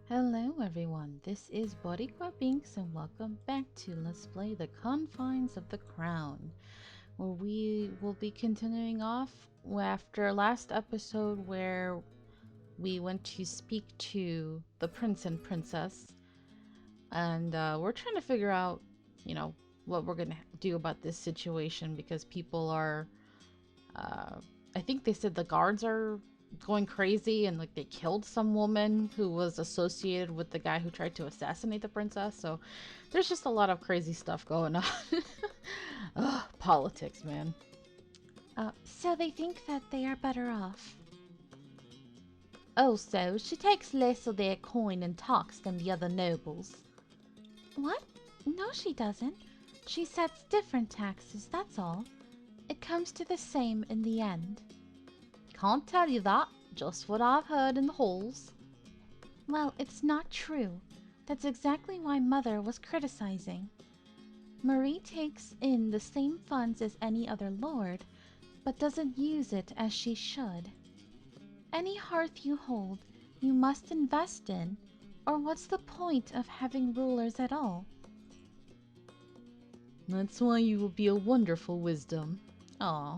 Hello everyone, this is Boricua Binks and welcome back to Let's Play the Confines of the Crown, where we will be continuing off after last episode where we went to speak to the prince and princess, and we're trying to figure out, what we're gonna do about this situation because people are, I think they said the guards are going crazy and like they killed some woman who was associated with the guy who tried to assassinate the princess. So there's just a lot of crazy stuff going on. Ugh, politics, man. So they think that they are better off. Also, she takes less of their coin and talks than the other nobles. What? No, she doesn't. She sets different taxes, that's all. It comes to the same in the end. Can't tell you that, just what I've heard in the halls. Well, it's not true. That's exactly why Mother was criticizing. Marie takes in the same funds as any other lord, but doesn't use it as she should. Any hearth you hold, you must invest in, or what's the point of having rulers at all? That's why you will be a wonderful wisdom. Aw.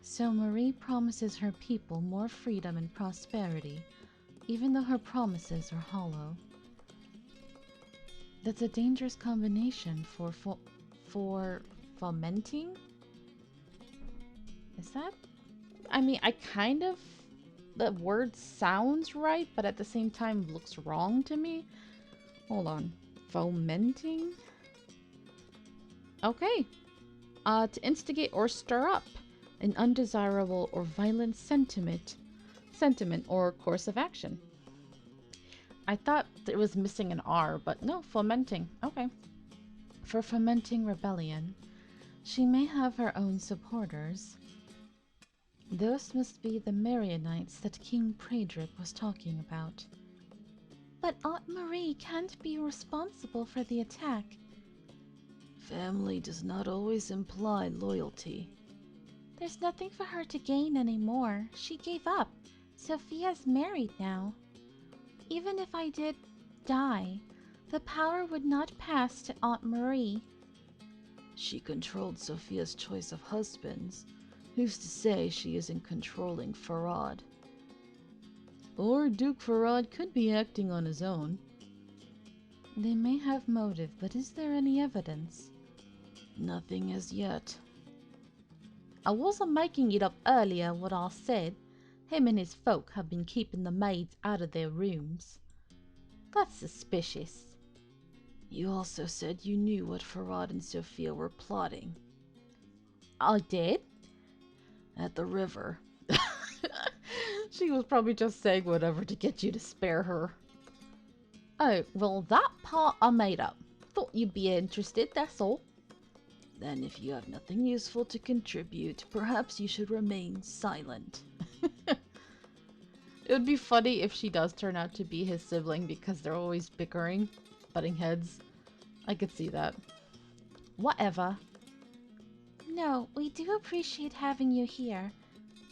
So Marie promises her people more freedom and prosperity, even though her promises are hollow. That's a dangerous combination for fomenting? Is that? I mean, the word sounds right, but at the same time looks wrong to me. Hold on. Fomenting? Okay. To instigate or stir up an undesirable or violent sentiment or course of action. I thought it was missing an R, but no, fomenting. Okay. For fomenting rebellion, she may have her own supporters. Those must be the Marianites that King Praedric was talking about. But Aunt Marie can't be responsible for the attack. Family does not always imply loyalty. There's nothing for her to gain anymore. She gave up. Sophia's married now. Even if I did die, the power would not pass to Aunt Marie. She controlled Sophia's choice of husbands. Who's to say she isn't controlling Farad? Or Duke Farad could be acting on his own. They may have motive, but is there any evidence? Nothing as yet. I wasn't making it up earlier what I said. Him and his folk have been keeping the maids out of their rooms. That's suspicious. You also said you knew what Farad and Sophia were plotting. I did? At the river. She was probably just saying whatever to get you to spare her. Oh, well, that part I made up. Thought you'd be interested, that's all. Then if you have nothing useful to contribute, perhaps you should remain silent. It would be funny if she does turn out to be his sibling because they're always bickering, butting heads. I could see that. Whatever. No, we do appreciate having you here.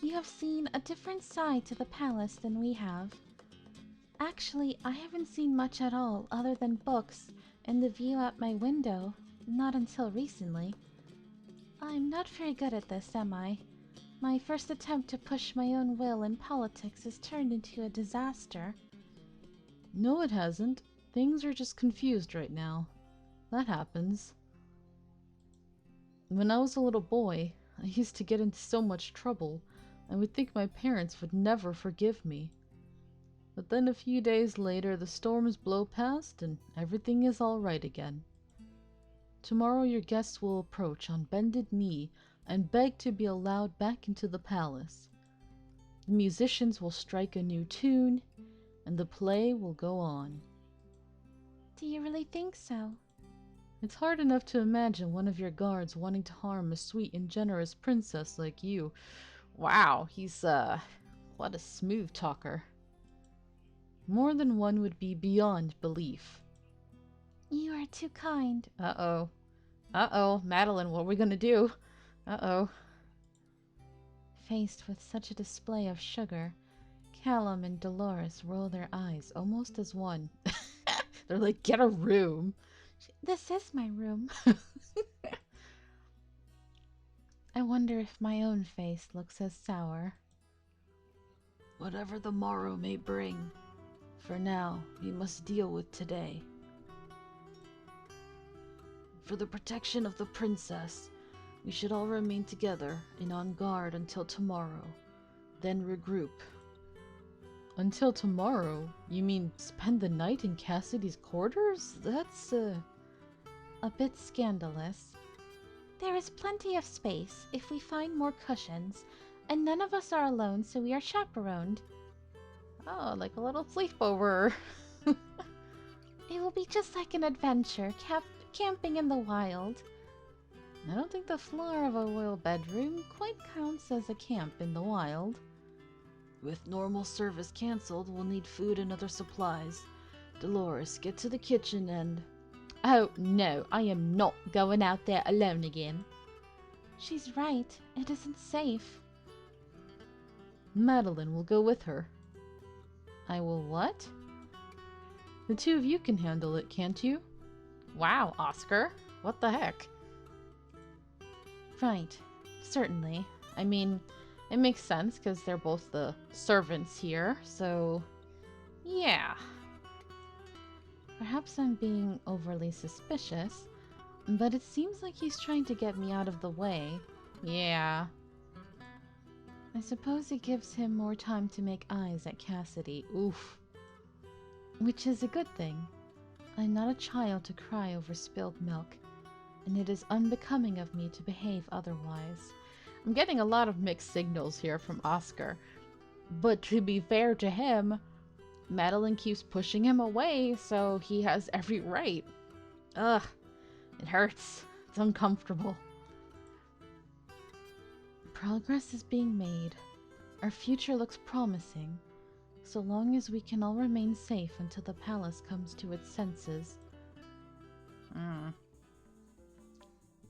You have seen a different side to the palace than we have. Actually, I haven't seen much at all other than books and the view out my window, not until recently. I'm not very good at this, am I? My first attempt to push my own will in politics has turned into a disaster. No, it hasn't. Things are just confused right now. That happens. When I was a little boy, I used to get into so much trouble, and would think my parents would never forgive me. But then a few days later, the storms blow past, and everything is all right again. Tomorrow your guests will approach on bended knee and beg to be allowed back into the palace. The musicians will strike a new tune, and the play will go on. Do you really think so? It's hard enough to imagine one of your guards wanting to harm a sweet and generous princess like you. Wow, he's, what a smooth talker. More than one would be beyond belief. You are too kind. Uh-oh. Uh-oh, Madeline, what are we gonna do? Uh-oh. Faced with such a display of sugar, Callum and Dolores roll their eyes almost as one. They're like, get a room. This is my room. I wonder if my own face looks as sour. Whatever the morrow may bring, for now we must deal with today. For the protection of the princess, we should all remain together and on guard until tomorrow, then regroup. Until tomorrow? You mean spend the night in Cassidy's quarters? That's, a bit scandalous. There is plenty of space if we find more cushions, and none of us are alone, so we are chaperoned. Oh, like a little sleepover. It will be just like an adventure, camping in the wild. I don't think the floor of a royal bedroom quite counts as a camp in the wild. With normal service cancelled, we'll need food and other supplies. Dolores, get to the kitchen and... Oh, no, I am not going out there alone again. She's right. It isn't safe. Madeline will go with her. I will what? The two of you can handle it, can't you? Wow, Oscar. What the heck? Right. Certainly. I mean, it makes sense because they're both the servants here, so... yeah. Perhaps I'm being overly suspicious, but it seems like he's trying to get me out of the way. Yeah. I suppose it gives him more time to make eyes at Cassidy. Oof. Which is a good thing. I'm not a child to cry over spilled milk, and it is unbecoming of me to behave otherwise. I'm getting a lot of mixed signals here from Oscar. But to be fair to him, Madeline keeps pushing him away, so he has every right. Ugh. It hurts. It's uncomfortable. Progress is being made. Our future looks promising, so long as we can all remain safe until the palace comes to its senses.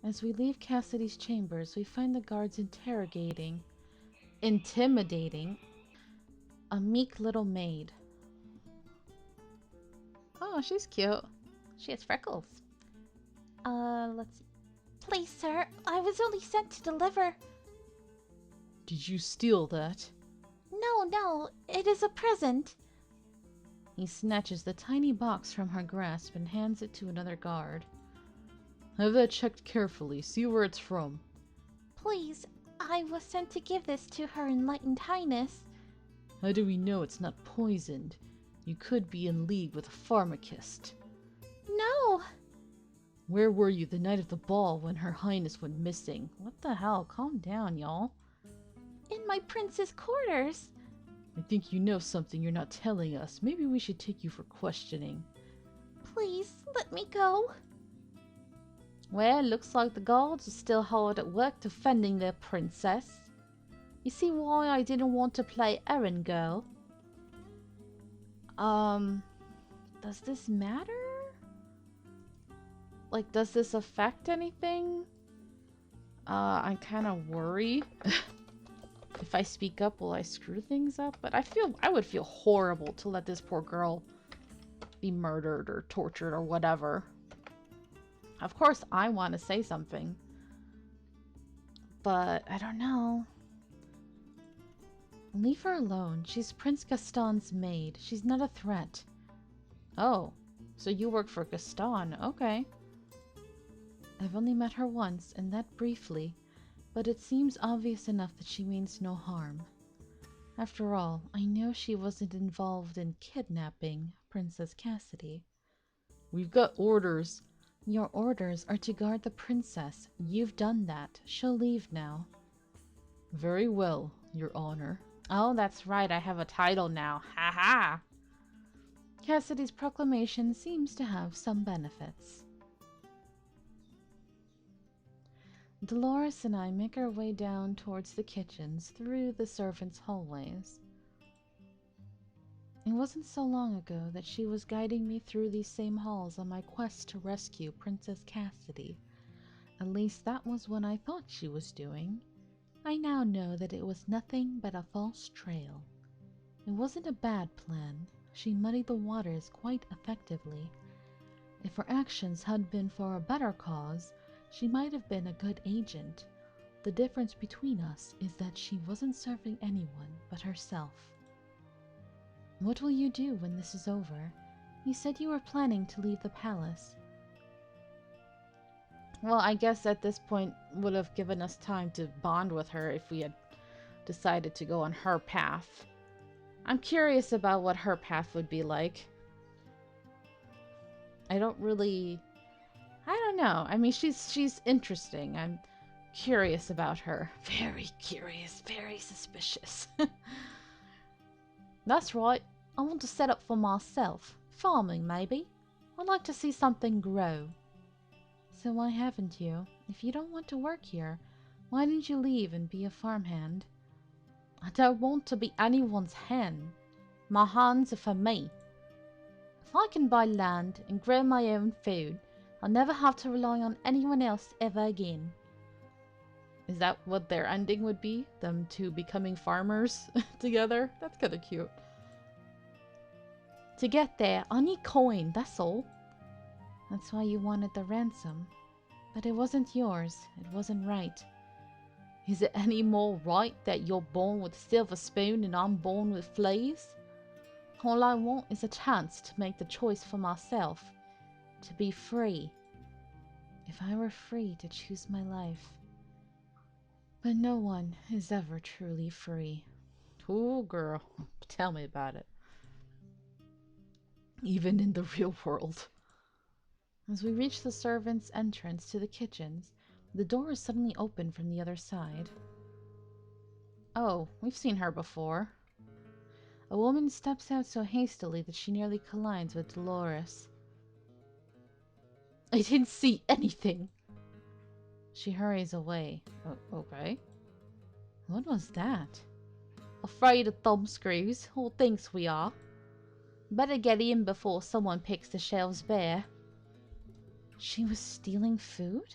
As we leave Cassidy's chambers, we find the guards intimidating, a meek little maid. Oh, she's cute. She has freckles. Let's see. Please, sir, I was only sent to deliver. Did you steal that? No, it is a present. He snatches the tiny box from her grasp and hands it to another guard. Have that checked carefully. See where it's from. Please, I was sent to give this to her enlightened highness. How do we know it's not poisoned? You could be in league with a pharmacist. No! Where were you the night of the ball when her highness went missing? What the hell? Calm down, y'all. In my prince's quarters. I think you know something you're not telling us. Maybe we should take you for questioning. Please, let me go. Well, looks like the guards are still hard at work defending their princess. You see why I didn't want to play errand girl? Does this matter? Like, does this affect anything? I kind of worry. If I speak up, will I screw things up? But I would feel horrible to let this poor girl be murdered or tortured or whatever. Of course, I want to say something. But I don't know. Leave her alone. She's Prince Gaston's maid. She's not a threat. Oh, so you work for Gaston. Okay. I've only met her once, and that briefly, but it seems obvious enough that she means no harm. After all, I know she wasn't involved in kidnapping Princess Cassidy. We've got orders. Your orders are to guard the princess. You've done that. She'll leave now. Very well, Your Honor. Oh, that's right. I have a title now. Ha ha! Cassidy's proclamation seems to have some benefits. Dolores and I make our way down towards the kitchens through the servants' hallways. It wasn't so long ago that she was guiding me through these same halls on my quest to rescue Princess Cassidy. At least that was what I thought she was doing. I now know that it was nothing but a false trail. It wasn't a bad plan. She muddied the waters quite effectively. If her actions had been for a better cause, she might have been a good agent. The difference between us is that she wasn't serving anyone but herself. What will you do when this is over? You said you were planning to leave the palace. Well, I guess at this point would have given us time to bond with her if we had decided to go on her path. I'm curious about what her path would be like. I don't know. I mean, she's interesting. I'm curious about her. Very curious, very suspicious. That's right. I want to set up for myself. Farming, maybe. I'd like to see something grow. So why haven't you? If you don't want to work here, why didn't you leave and be a farmhand? I don't want to be anyone's hen. My hands are for me. If I can buy land and grow my own food, I'll never have to rely on anyone else ever again. Is that what their ending would be? Them two becoming farmers together? That's kind of cute. To get there, I need coin, that's all. That's why you wanted the ransom. But it wasn't yours. It wasn't right. Is it any more right that you're born with a silver spoon and I'm born with fleas? All I want is a chance to make the choice for myself. To be free. If I were free to choose my life. But no one is ever truly free. Ooh, girl. Tell me about it. Even in the real world. As we reach the servants' entrance to the kitchens, the door is suddenly opened from the other side. Oh, we've seen her before. A woman steps out so hastily that she nearly collides with Dolores. I didn't see anything. She hurries away. Okay. What was that? Afraid of thumbscrews, or thinks we are. Better get in before someone picks the shelves bare. She was stealing food?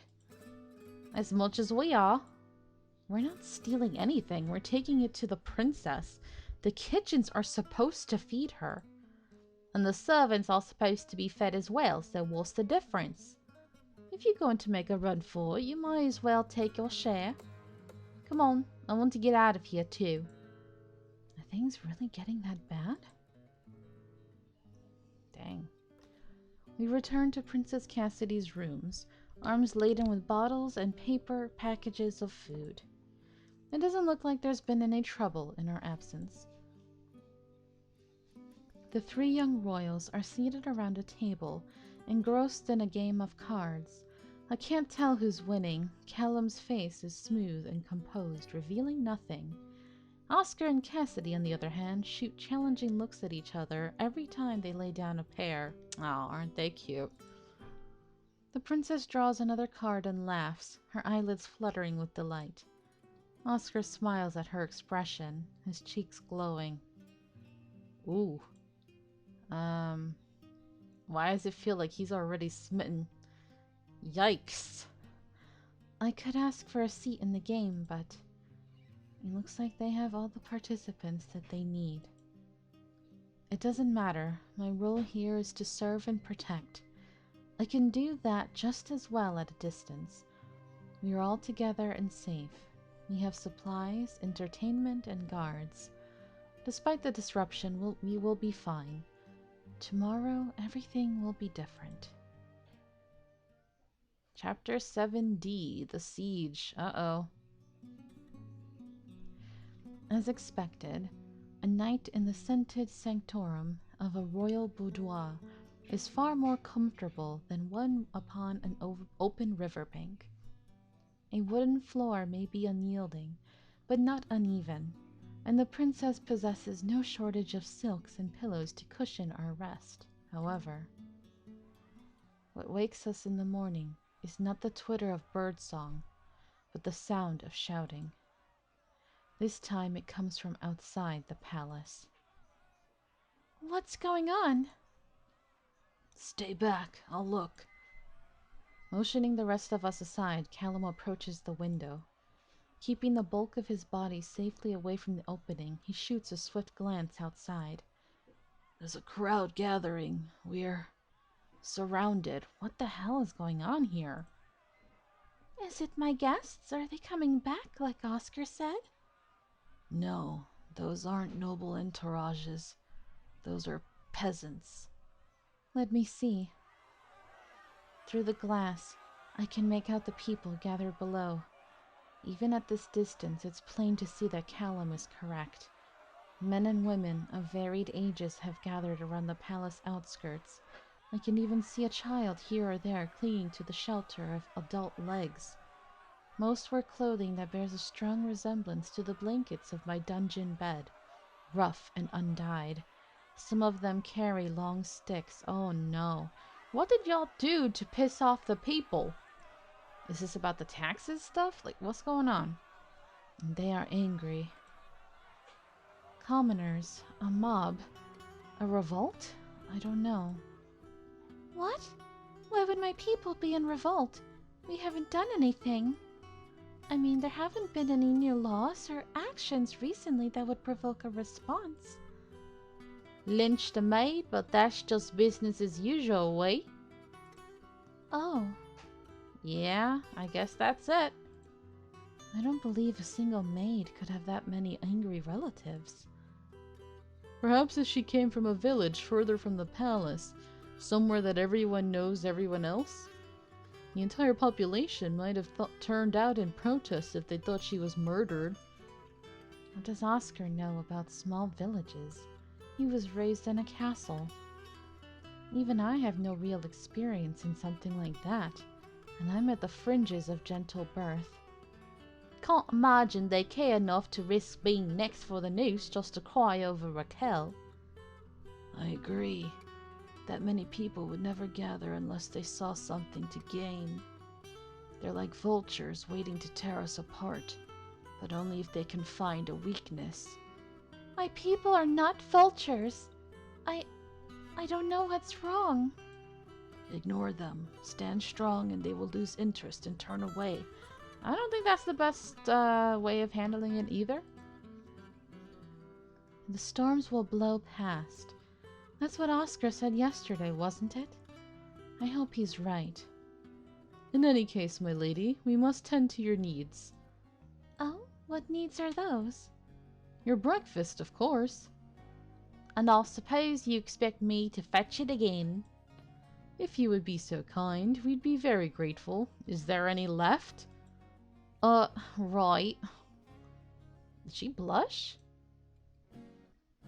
As much as we are. We're not stealing anything. We're taking it to the princess. The kitchens are supposed to feed her. And the servants are supposed to be fed as well, so what's the difference? If you're going to make a run for it, you might as well take your share. Come on, I want to get out of here too. Are things really getting that bad? Dang. We return to Princess Cassidy's rooms, arms laden with bottles and paper packages of food. It doesn't look like there's been any trouble in our absence. The three young royals are seated around a table, engrossed in a game of cards. I can't tell who's winning. Callum's face is smooth and composed, revealing nothing. Oscar and Cassidy, on the other hand, shoot challenging looks at each other every time they lay down a pair. Oh, aren't they cute? The princess draws another card and laughs, her eyelids fluttering with delight. Oscar smiles at her expression, his cheeks glowing. Ooh. Why does it feel like he's already smitten? Yikes. I could ask for a seat in the game, but it looks like they have all the participants that they need. It doesn't matter. My role here is to serve and protect. I can do that just as well at a distance. We are all together and safe. We have supplies, entertainment, and guards. Despite the disruption, we will be fine. Tomorrow, everything will be different. Chapter 7D, The Siege. Uh-oh. As expected, a night in the scented sanctorum of a royal boudoir is far more comfortable than one upon an open riverbank. A wooden floor may be unyielding, but not uneven, and the princess possesses no shortage of silks and pillows to cushion our rest. However, what wakes us in the morning is not the twitter of birdsong, but the sound of shouting. This time it comes from outside the palace. What's going on? Stay back, I'll look. Motioning the rest of us aside, Callum approaches the window. Keeping the bulk of his body safely away from the opening, he shoots a swift glance outside. There's a crowd gathering. We're surrounded. What the hell is going on here? Is it my guests? Are they coming back like Oscar said? No, those aren't noble entourages. Those are peasants. Let me see. Through the glass, I can make out the people gathered below. Even at this distance, it's plain to see that Callum is correct. Men and women of varied ages have gathered around the palace outskirts. I can even see a child here or there clinging to the shelter of adult legs. Most wear clothing that bears a strong resemblance to the blankets of my dungeon bed, rough and undyed. Some of them carry long sticks. Oh no. What did y'all do to piss off the people? Is this about the taxes stuff? Like, what's going on? And they are angry. Commoners, a mob, a revolt? I don't know. What? Why would my people be in revolt? We haven't done anything. I mean, there haven't been any new laws or actions recently that would provoke a response. Lynched the maid, but that's just business as usual, way. Oh. Yeah, I guess that's it. I don't believe a single maid could have that many angry relatives. Perhaps if she came from a village further from the palace, somewhere that everyone knows everyone else. The entire population might have turned out in protest if they thought she was murdered. What does Oscar know about small villages? He was raised in a castle. Even I have no real experience in something like that, and I'm at the fringes of gentle birth. Can't imagine they care enough to risk being next for the noose just to cry over Raquel. I agree. That many people would never gather unless they saw something to gain. They're like vultures waiting to tear us apart, but only if they can find a weakness. My people are not vultures. I don't know what's wrong. Ignore them. Stand strong and they will lose interest and turn away. I don't think that's the best way of handling it either. The storms will blow past. That's what Oscar said yesterday, wasn't it? I hope he's right. In any case, my lady, we must tend to your needs. Oh, what needs are those? Your breakfast, of course. And I'll suppose you expect me to fetch it again. If you would be so kind, we'd be very grateful. Is there any left? Right. Did she blush?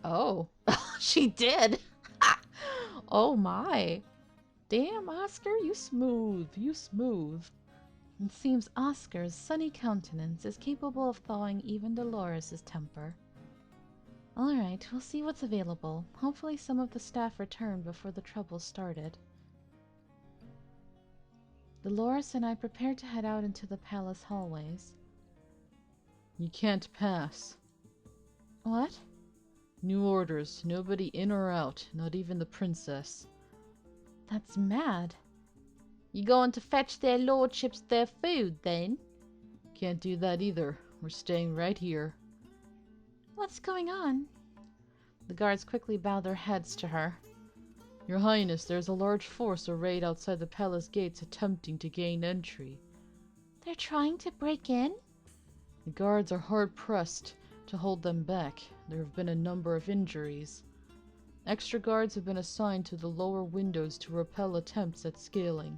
Oh, she did. Oh my. Damn, Oscar, you smooth. It seems Oscar's sunny countenance is capable of thawing even Dolores' temper. All right, we'll see what's available. Hopefully some of the staff return before the trouble started. Dolores and I prepared to head out into the palace hallways. You can't pass. What? New orders. Nobody in or out. Not even the princess. That's mad. You going to fetch their lordships their food, then? Can't do that either. We're staying right here. What's going on? The guards quickly bow their heads to her. Your Highness, there's a large force arrayed outside the palace gates attempting to gain entry. They're trying to break in? The guards are hard-pressed to hold them back. There have been a number of injuries. Extra guards have been assigned to the lower windows to repel attempts at scaling.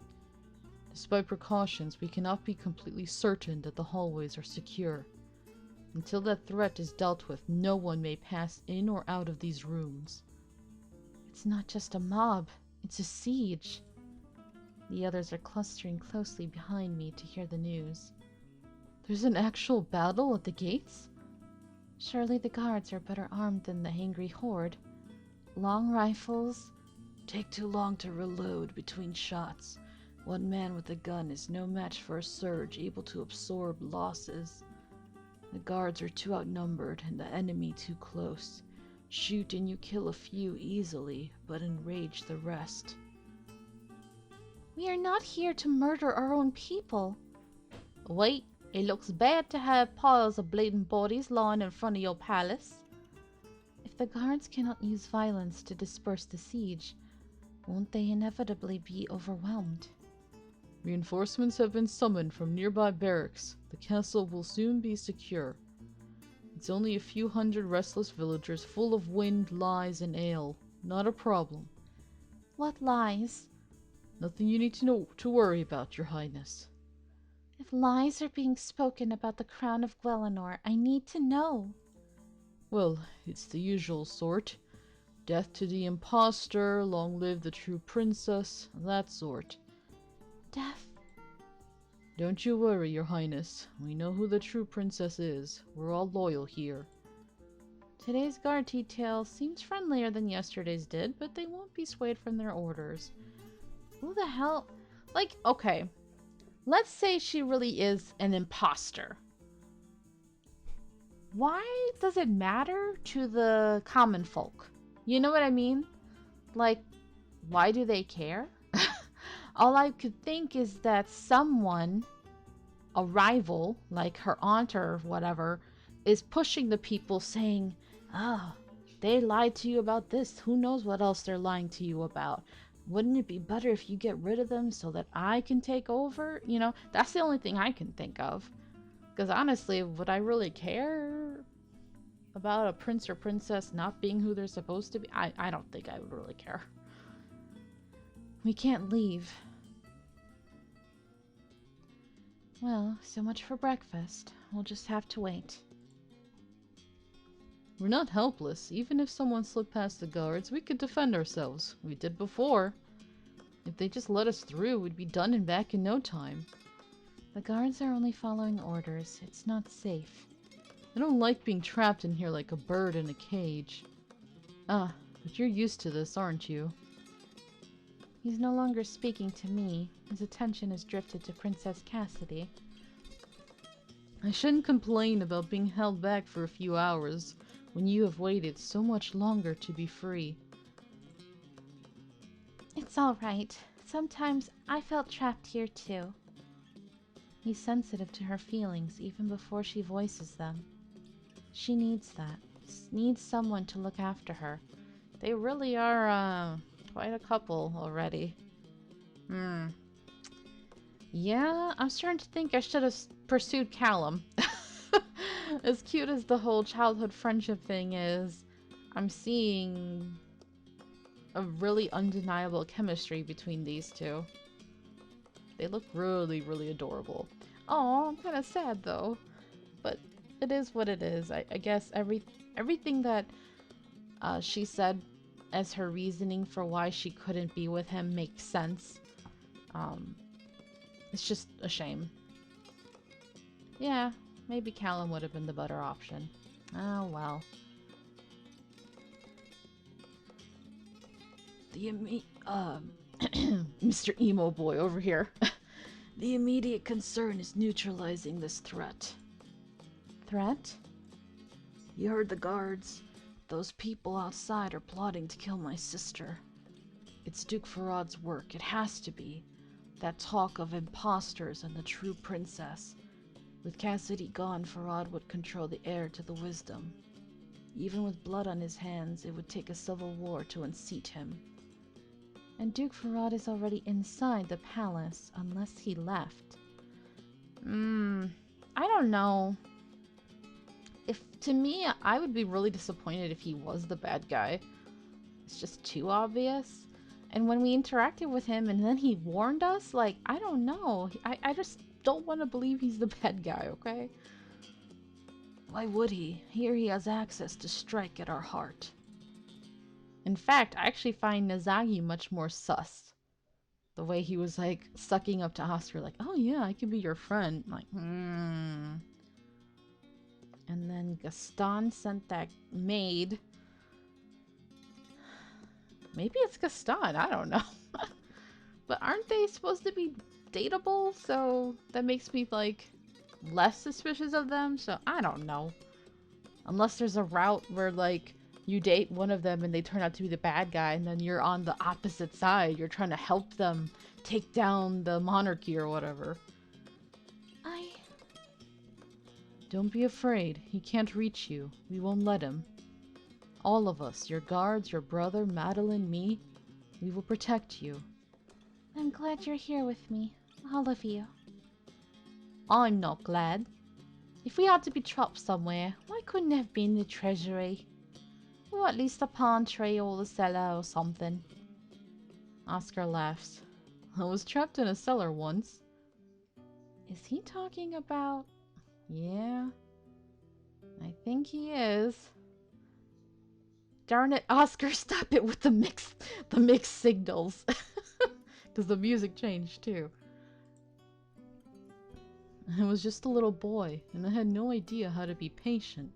Despite precautions, we cannot be completely certain that the hallways are secure. Until that threat is dealt with, no one may pass in or out of these rooms. It's not just a mob, it's a siege. The others are clustering closely behind me to hear the news. There's an actual battle at the gates? Surely the guards are better armed than the angry horde. Long rifles. Take too long to reload between shots. One man with a gun is no match for a surge able to absorb losses. The guards are too outnumbered and the enemy too close. Shoot and you kill a few easily, but enrage the rest. We are not here to murder our own people. Wait, It looks bad to have piles of bleeding bodies lying in front of your palace. If the guards cannot use violence to disperse the siege, won't they inevitably be overwhelmed? Reinforcements have been summoned from nearby barracks. The castle will soon be secure. It's only a few hundred restless villagers full of wind, lies, and ale. Not a problem. What lies? Nothing you need to know to worry about, Your Highness. If lies are being spoken about the crown of Gwelinor, I need to know. Well, it's the usual sort. Death to the impostor, long live the true princess, that sort. Death? Don't you worry, Your Highness. We know who the true princess is. We're all loyal here. Today's guard detail seems friendlier than yesterday's did, but they won't be swayed from their orders. Who the hell? Like, okay. Let's say she really is an imposter. Why does it matter to the common folk? You know what I mean? Like, why do they care? All I could think is that someone, a rival, like her aunt or whatever, is pushing the people saying, "Ah, they lied to you about this. Who knows what else they're lying to you about? Wouldn't it be better if you get rid of them so that I can take over?" You know, that's the only thing I can think of. Because honestly, would I really care about a prince or princess not being who they're supposed to be? I don't think I would really care. We can't leave. Well, so much for breakfast. We'll just have to wait. We're not helpless. Even if someone slipped past the guards, we could defend ourselves. We did before. If they just let us through, we'd be done and back in no time. The guards are only following orders. It's not safe. I don't like being trapped in here like a bird in a cage. Ah, but you're used to this, aren't you? He's no longer speaking to me. His attention has drifted to Princess Cassidy. I shouldn't complain about being held back for a few hours when you have waited so much longer to be free. It's all right. Sometimes I felt trapped here too. He's sensitive to her feelings even before she voices them. She needs that. Needs someone to look after her. They really are, quite a couple already. Yeah, I'm starting to think I should have pursued Callum. As cute as the whole childhood friendship thing is, I'm seeing a really undeniable chemistry between these two. They look really, really adorable. Oh, I'm kind of sad though. But it is what it is. I guess everything that she said as her reasoning for why she couldn't be with him makes sense. It's just a shame. Yeah, maybe Callum would have been the better option. Oh well. Mr. Emo Boy over here. The immediate concern is neutralizing this threat. Threat? You heard the guards. Those people outside are plotting to kill my sister. It's Duke Farad's work. It has to be. That talk of imposters and the true princess. With Cassidy gone, Farad would control the heir to the wisdom. Even with blood on his hands, it would take a civil war to unseat him. And Duke Farad is already inside the palace, unless he left. I don't know. To me, I would be really disappointed if he was the bad guy. It's just too obvious. And when we interacted with him and then he warned us, like, I don't know. I just don't want to believe he's the bad guy, okay? Why would he? Here he has access to strike at our heart. In fact, I actually find Nazagi much more sus. The way he was, like, sucking up to Oscar, like, oh yeah, I can be your friend. I'm like, And then Gaston sent that maid. Maybe it's Gaston, I don't know. But aren't they supposed to be dateable? So that makes me, like, less suspicious of them. So I don't know. Unless there's a route where, like, you date one of them and they turn out to be the bad guy, and then you're on the opposite side. You're trying to help them take down the monarchy or whatever. Don't be afraid. He can't reach you. We won't let him. All of us, your guards, your brother, Madeline, me, we will protect you. I'm glad you're here with me. All of you. I'm not glad. If we had to be trapped somewhere, why couldn't it have been the treasury? Or at least the pantry or the cellar or something. Oscar laughs. I was trapped in a cellar once. Is he talking about... Yeah, I think he is. Darn it, Oscar, stop it with the mixed signals. Because the music changed too. I was just a little boy, and I had no idea how to be patient.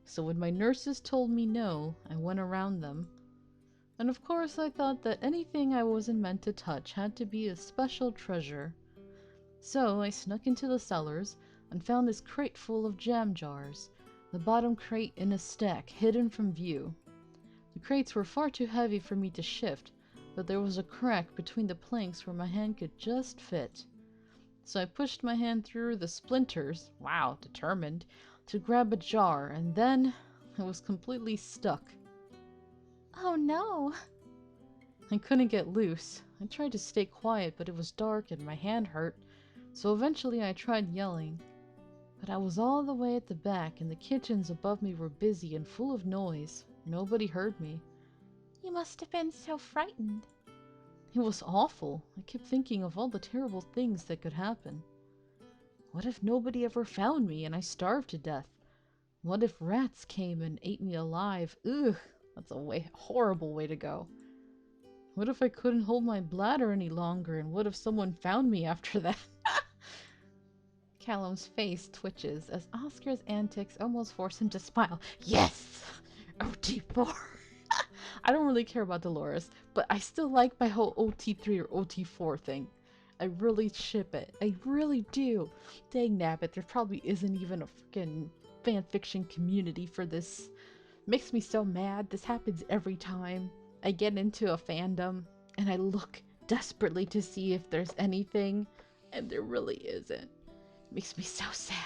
So when my nurses told me no, I went around them. And of course I thought that anything I wasn't meant to touch had to be a special treasure. So I snuck into the cellars and found this crate full of jam jars, the bottom crate in a stack hidden from view. The crates were far too heavy for me to shift, but there was a crack between the planks where my hand could just fit. So I pushed my hand through the splinters, wow, determined, to grab a jar, and then I was completely stuck. Oh no! I couldn't get loose. I tried to stay quiet, but it was dark and my hand hurt, so eventually I tried yelling. But I was all the way at the back, and the kitchens above me were busy and full of noise. Nobody heard me. You must have been so frightened. It was awful. I kept thinking of all the terrible things that could happen. What if nobody ever found me and I starved to death? What if rats came and ate me alive? Ugh, that's a horrible way to go. What if I couldn't hold my bladder any longer, and what if someone found me after that? Callum's face twitches as Oscar's antics almost force him to smile. Yes! OT4! I don't really care about Dolores, but I still like my whole OT3 or OT4 thing. I really ship it. I really do. Dang nabbit, there probably isn't even a freaking fanfiction community for this. Makes me so mad. This happens every time I get into a fandom and I look desperately to see if there's anything, and there really isn't. Makes me so sad.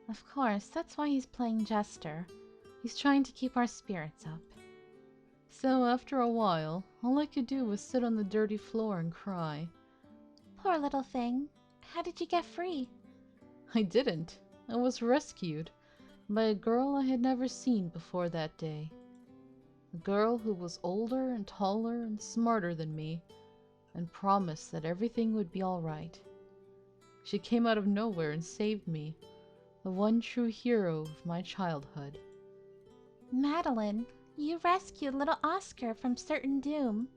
Of course, that's why he's playing Jester. He's trying to keep our spirits up. So after a while, all I could do was sit on the dirty floor and cry. Poor little thing. How did you get free? I didn't. I was rescued by a girl I had never seen before that day. A girl who was older and taller and smarter than me, and promised that everything would be all right. She came out of nowhere and saved me, the one true hero of my childhood. Madeline, you rescued little Oscar from certain doom.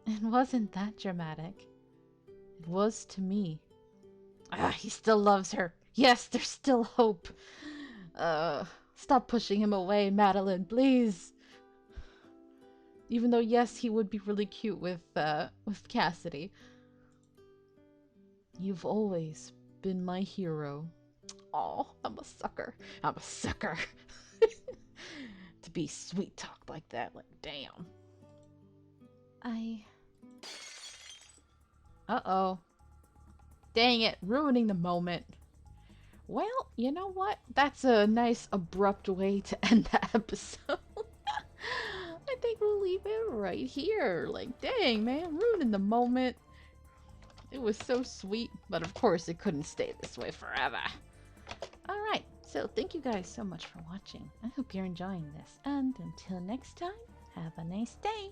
And wasn't that dramatic? It was to me. He still loves her. Yes, there's still hope. Stop pushing him away, Madeline, please. Even though, yes, he would be really cute with Cassidy. You've always been my hero. Oh, I'm a sucker. I'm a sucker. To be sweet talked like that, like, damn. Uh-oh. Dang it, ruining the moment. Well, you know what? That's a nice abrupt way to end that episode. I think we'll leave it right here. Like, dang, man, ruining the moment. It was so sweet, but of course it couldn't stay this way forever. Alright, so thank you guys so much for watching. I hope you're enjoying this, and until next time, have a nice day.